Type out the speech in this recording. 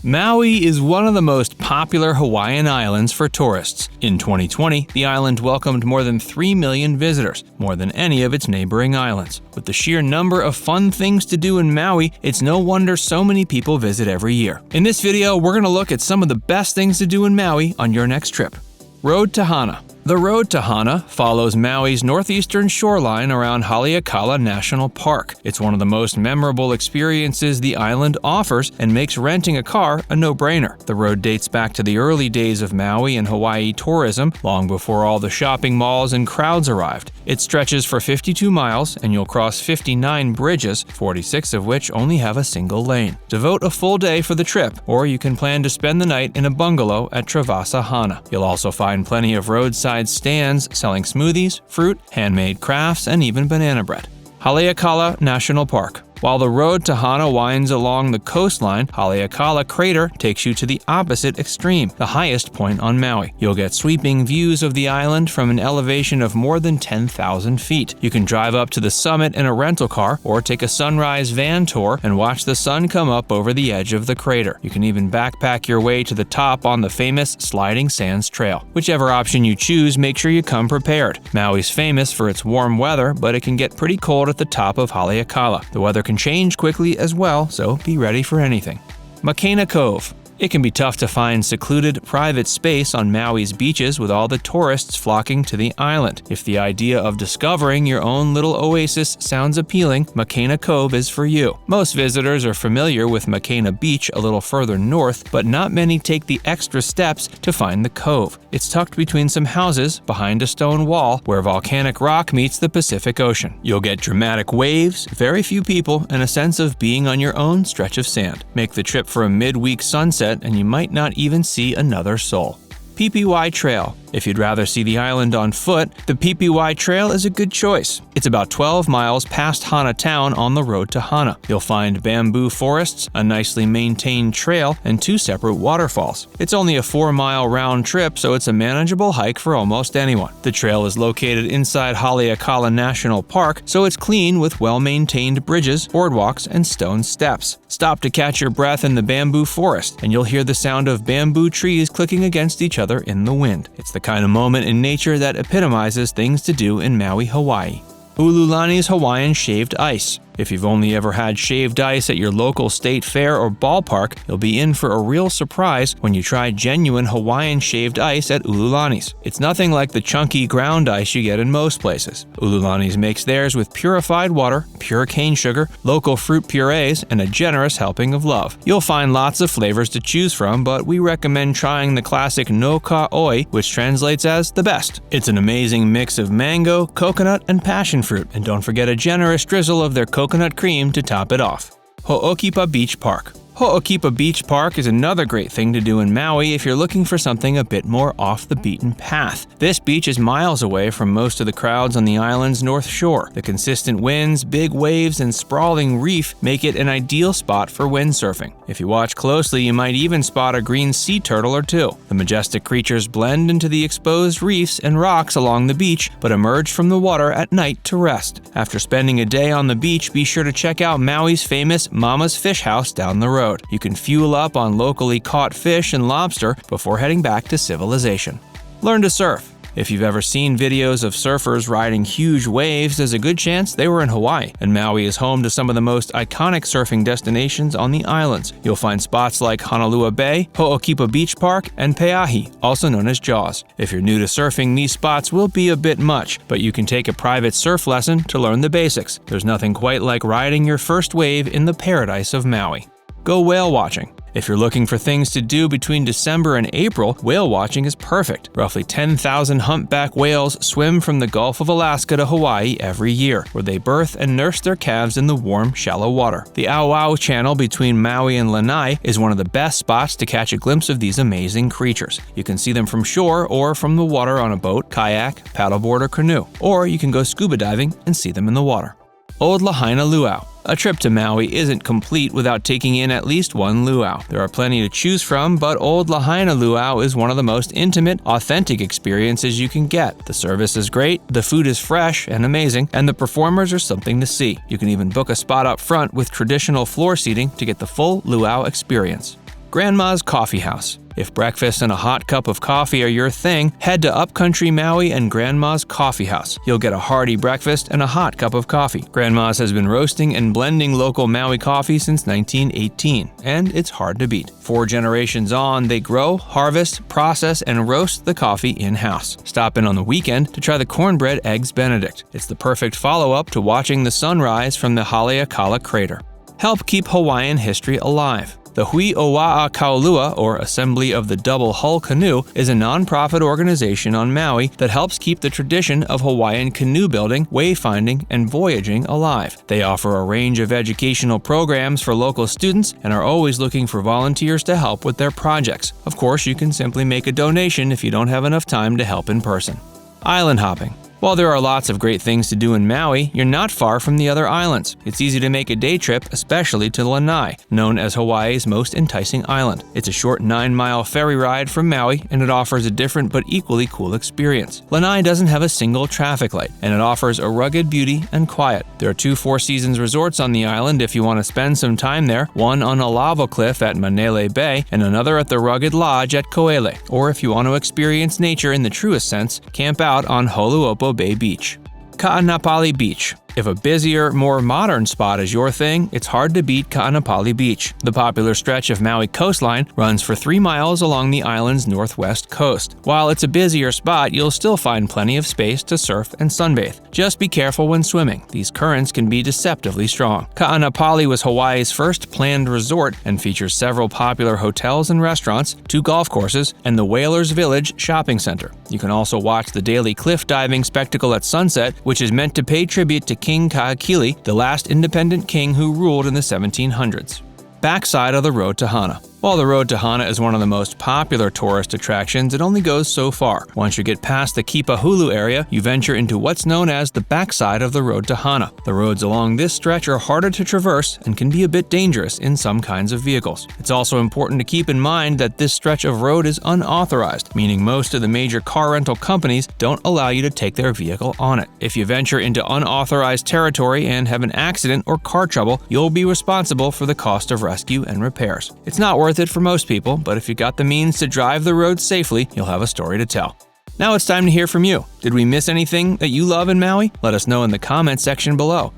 Maui is one of the most popular Hawaiian islands for tourists. In 2020, the island welcomed more than 3 million visitors, more than any of its neighboring islands. With the sheer number of fun things to do in Maui, it's no wonder so many people visit every year. In this video, we're going to look at some of the best things to do in Maui on your next trip. Road to Hana. The road to Hana follows Maui's northeastern shoreline around Haleakala National Park. It's one of the most memorable experiences the island offers and makes renting a car a no-brainer. The road dates back to the early days of Maui and Hawaii tourism, long before all the shopping malls and crowds arrived. It stretches for 52 miles, and you'll cross 59 bridges, 46 of which only have a single lane. Devote a full day for the trip, or you can plan to spend the night in a bungalow at Travasa Hana. You'll also find plenty of roadside stands selling smoothies, fruit, handmade crafts, and even banana bread. Haleakala National Park. While the road to Hana winds along the coastline, Haleakala Crater takes you to the opposite extreme, the highest point on Maui. You'll get sweeping views of the island from an elevation of more than 10,000 feet. You can drive up to the summit in a rental car or take a sunrise van tour and watch the sun come up over the edge of the crater. You can even backpack your way to the top on the famous Sliding Sands Trail. Whichever option you choose, make sure you come prepared. Maui's famous for its warm weather, but it can get pretty cold at the top of Haleakala. The weather can change quickly as well, so be ready for anything. Makena Cove. It can be tough to find secluded, private space on Maui's beaches with all the tourists flocking to the island. If the idea of discovering your own little oasis sounds appealing, Makena Cove is for you. Most visitors are familiar with Makena Beach a little further north, but not many take the extra steps to find the cove. It's tucked between some houses behind a stone wall where volcanic rock meets the Pacific Ocean. You'll get dramatic waves, very few people, and a sense of being on your own stretch of sand. Make the trip for a midweek sunset and you might not even see another soul. Pipiwai Trail. If you'd rather see the island on foot, the Pipiwai Trail is a good choice. It's about 12 miles past Hana town on the road to Hana. You'll find bamboo forests, a nicely maintained trail, and 2 separate waterfalls. It's only a 4-mile round trip, so it's a manageable hike for almost anyone. The trail is located inside Haleakala National Park, so it's clean with well-maintained bridges, boardwalks, and stone steps. Stop to catch your breath in the bamboo forest, and you'll hear the sound of bamboo trees clicking against each other in the wind. It's the kind of moment in nature that epitomizes things to do in Maui, Hawaii. Ululani's Hawaiian shaved ice. If you've only ever had shaved ice at your local state fair or ballpark, you'll be in for a real surprise when you try genuine Hawaiian shaved ice at Ululani's. It's nothing like the chunky ground ice you get in most places. Ululani's makes theirs with purified water, pure cane sugar, local fruit purees, and a generous helping of love. You'll find lots of flavors to choose from, but we recommend trying the classic no ka oi, which translates as the best. It's an amazing mix of mango, coconut, and passion fruit, and don't forget a generous drizzle of their coconut cream to top it off. Ho'okipa Beach Park. Ho'okipa Beach Park is another great thing to do in Maui if you're looking for something a bit more off the beaten path. This beach is miles away from most of the crowds on the island's north shore. The consistent winds, big waves, and sprawling reef make it an ideal spot for windsurfing. If you watch closely, you might even spot a green sea turtle or two. The majestic creatures blend into the exposed reefs and rocks along the beach, but emerge from the water at night to rest. After spending a day on the beach, be sure to check out Maui's famous Mama's Fish House down the road. You can fuel up on locally caught fish and lobster before heading back to civilization. Learn to surf. If you've ever seen videos of surfers riding huge waves, there's a good chance they were in Hawaii, and Maui is home to some of the most iconic surfing destinations on the islands. You'll find spots like Honolulu Bay, Ho'okipa Beach Park, and Peahi, also known as Jaws. If you're new to surfing, these spots will be a bit much, but you can take a private surf lesson to learn the basics. There's nothing quite like riding your first wave in the paradise of Maui. Go whale watching. If you're looking for things to do between December and April, whale watching is perfect. Roughly 10,000 humpback whales swim from the Gulf of Alaska to Hawaii every year, where they birth and nurse their calves in the warm, shallow water. The Auau Channel between Maui and Lanai is one of the best spots to catch a glimpse of these amazing creatures. You can see them from shore or from the water on a boat, kayak, paddleboard, or canoe. Or you can go scuba diving and see them in the water. Old Lahaina Luau. A trip to Maui isn't complete without taking in at least one luau. There are plenty to choose from, but Old Lahaina Luau is one of the most intimate, authentic experiences you can get. The service is great, the food is fresh and amazing, and the performers are something to see. You can even book a spot up front with traditional floor seating to get the full luau experience. Grandma's Coffee House. If breakfast and a hot cup of coffee are your thing, head to Upcountry Maui and Grandma's Coffee House. You'll get a hearty breakfast and a hot cup of coffee. Grandma's has been roasting and blending local Maui coffee since 1918, and it's hard to beat. 4 generations on, they grow, harvest, process, and roast the coffee in-house. Stop in on the weekend to try the cornbread eggs Benedict. It's the perfect follow-up to watching the sunrise from the Haleakala crater. Help keep Hawaiian history alive. The Hui Oa'a Kaulua, or Assembly of the Double Hull Canoe, is a nonprofit organization on Maui that helps keep the tradition of Hawaiian canoe building, wayfinding, and voyaging alive. They offer a range of educational programs for local students and are always looking for volunteers to help with their projects. Of course, you can simply make a donation if you don't have enough time to help in person. Island hopping. While there are lots of great things to do in Maui, you're not far from the other islands. It's easy to make a day trip, especially to Lanai, known as Hawaii's most enticing island. It's a short 9-mile ferry ride from Maui, and it offers a different but equally cool experience. Lanai doesn't have a single traffic light, and it offers a rugged beauty and quiet. There are 2 Four Seasons resorts on the island if you want to spend some time there, one on a lava cliff at Manele Bay, and another at the Rugged Lodge at Ko'ele. Or if you want to experience nature in the truest sense, camp out on Holuopo Bay Beach. Kaanapali Beach. If a busier, more modern spot is your thing, it's hard to beat Kaanapali Beach. The popular stretch of Maui coastline runs for 3 miles along the island's northwest coast. While it's a busier spot, you'll still find plenty of space to surf and sunbathe. Just be careful when swimming. These currents can be deceptively strong. Kaanapali was Hawaii's first planned resort and features several popular hotels and restaurants, 2 golf courses, and the Whalers Village shopping center. You can also watch the daily cliff diving spectacle at sunset, which is meant to pay tribute to King Kaakili, the last independent king who ruled in the 1700s. Backside of the road to Hana. While the road to Hana is one of the most popular tourist attractions, it only goes so far. Once you get past the Kipahulu area, you venture into what's known as the backside of the road to Hana. The roads along this stretch are harder to traverse and can be a bit dangerous in some kinds of vehicles. It's also important to keep in mind that this stretch of road is unauthorized, meaning most of the major car rental companies don't allow you to take their vehicle on it. If you venture into unauthorized territory and have an accident or car trouble, you'll be responsible for the cost of rescue and repairs. It's not worth it for most people, but if you got the means to drive the road safely, you'll have a story to tell. Now it's time to hear from you. Did we miss anything that you love in Maui? Let us know in the comments section below.